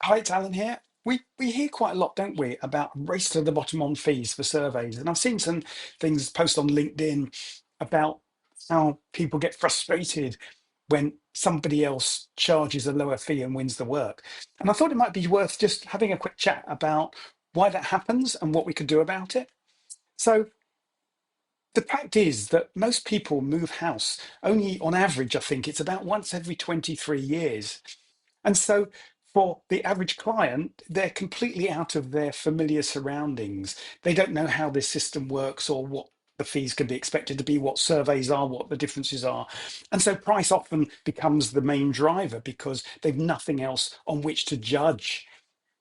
Hi, it's Alan here. We hear quite a lot, don't we, about race to the bottom on fees for surveys. And I've seen some things post on LinkedIn about how people get frustrated when somebody else charges a lower fee and wins the work. And I thought it might be worth just having a quick chat about why that happens and what we could do about it. So the fact is that most people move house only on average, I think it's about once every 23 years. And so for the average client, they're completely out of their familiar surroundings. They don't know how this system works or what the fees can be expected to be, what surveys are, what the differences are. And so price often becomes the main driver because they've nothing else on which to judge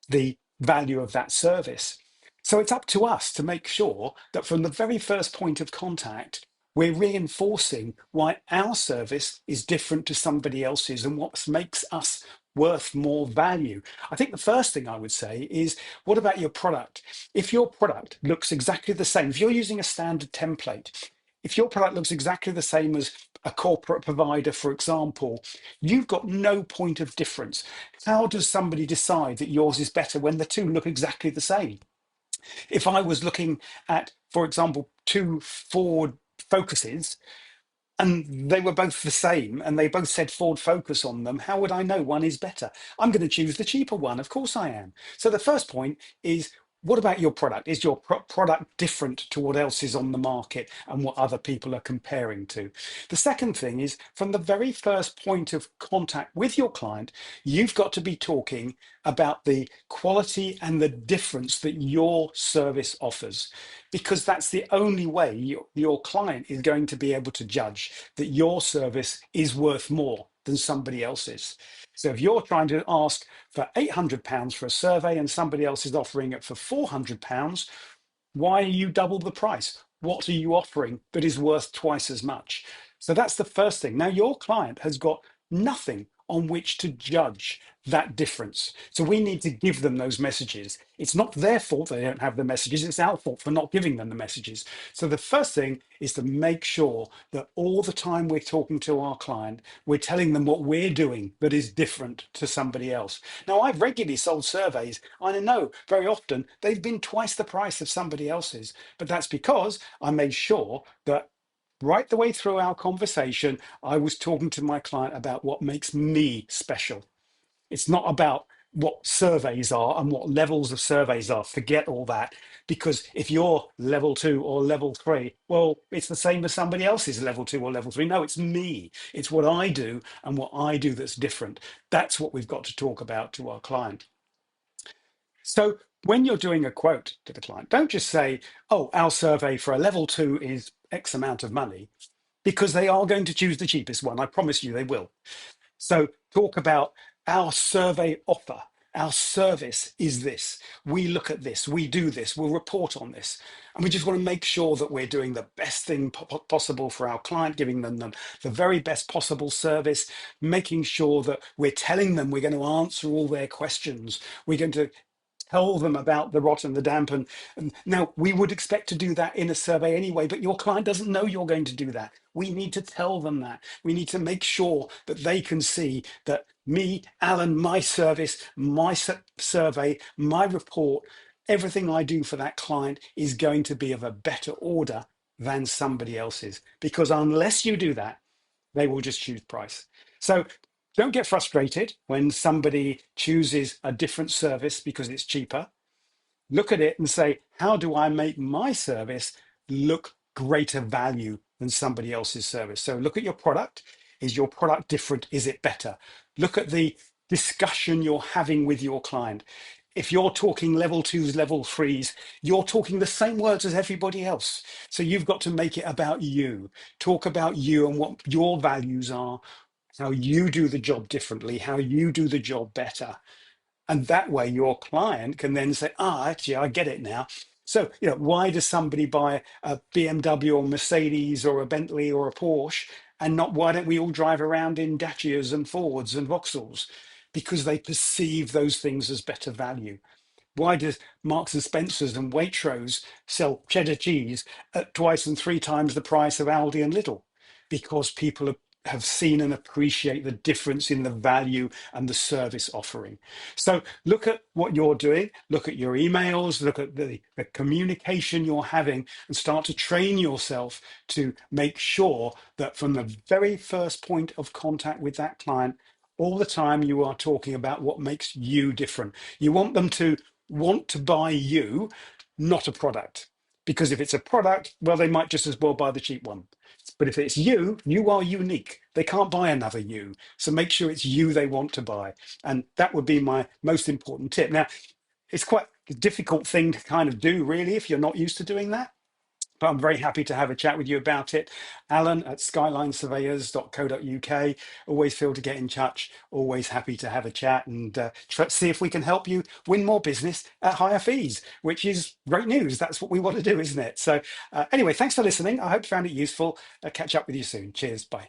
the value of that service. So it's up to us to make sure that from the very first point of contact, we're reinforcing why our service is different to somebody else's and what makes us worth more value. I think the first thing I would say is, what about your product? If your product looks exactly the same, if you're using a standard template, if your product looks exactly the same as a corporate provider, for example, you've got no point of difference. How does somebody decide that yours is better when the two look exactly the same? If I was looking at, for example, two Ford Focuses and they were both the same and they both said Ford Focus on them, how would I know one is better? I'm going to choose the cheaper one. Of course I am. So the first point is, what about your product? Is your product different to what else is on the market and what other people are comparing to? The second thing is, from the very first point of contact with your client, you've got to be talking about the quality and the difference that your service offers, because that's the only way your client is going to be able to judge that your service is worth more than somebody else's. So if you're trying to ask for £800 for a survey and somebody else is offering it for £400, why are you double the price? What are you offering that is worth twice as much? So that's the first thing. Now, your client has got nothing on which to judge that difference. So we need to give them those messages. It's not their fault they don't have the messages, it's our fault for not giving them the messages. So the first thing is to make sure that all the time we're talking to our client, we're telling them what we're doing that is different to somebody else. Now, I've regularly sold surveys. I know very often they've been twice the price of somebody else's, but that's because I made sure that right the way through our conversation, I was talking to my client about what makes me special. It's not about what surveys are and what levels of surveys are. Forget all that. Because if you're level two or level three, well, it's the same as somebody else's level two or level three. No, it's me. It's what I do and what I do that's different. That's what we've got to talk about to our client. So when you're doing a quote to the client, don't just say, oh, our survey for a level two is X amount of money, because they are going to choose the cheapest one. I promise you they will. So talk about our survey offer. Our service is this. We look at this, we do this, we'll report on this. And we just want to make sure that we're doing the best thing possible for our client, giving them the very best possible service, making sure that we're telling them we're going to answer all their questions. We're going to tell them about the rot and the damp. And now we would expect to do that in a survey anyway, but your client doesn't know you're going to do that. We need to tell them that. We need to make sure that they can see that me, Alan, my service, my survey, my report, everything I do for that client is going to be of a better order than somebody else's. Because unless you do that, they will just choose price. So don't get frustrated when somebody chooses a different service because it's cheaper. Look at it and say, how do I make my service look greater value than somebody else's service? So look at your product. Is your product different? Is it better? Look at the discussion you're having with your client. If you're talking level twos, level threes, you're talking the same words as everybody else. So you've got to make it about you. Talk about you and what your values are, how you do the job differently, how you do the job better. And that way your client can then say, actually, I get it now. So, why does somebody buy a BMW or Mercedes or a Bentley or a Porsche, and not why don't we all drive around in Dacias and Fords and Vauxhalls? Because they perceive those things as better value. Why does Marks and Spencers and Waitrose sell cheddar cheese at twice and three times the price of Aldi and Lidl? Because people have seen and appreciate the difference in the value and the service offering. So look at what you're doing, look at your emails, look at the communication you're having, and start to train yourself to make sure that from the very first point of contact with that client, all the time you are talking about what makes you different. You want them to want to buy you, not a product. Because if it's a product, well, they might just as well buy the cheap one. But if it's you, you are unique. They can't buy another you. So make sure it's you they want to buy. And that would be my most important tip. Now, it's quite a difficult thing to kind of do, really, if you're not used to doing that. But I'm very happy to have a chat with you about it. Alan at skylinesurveyors.co.uk. Always feel to get in touch. Always happy to have a chat and see if we can help you win more business at higher fees, which is great news. That's what we want to do, isn't it? So, anyway, thanks for listening. I hope you found it useful. Catch up with you soon. Cheers. Bye.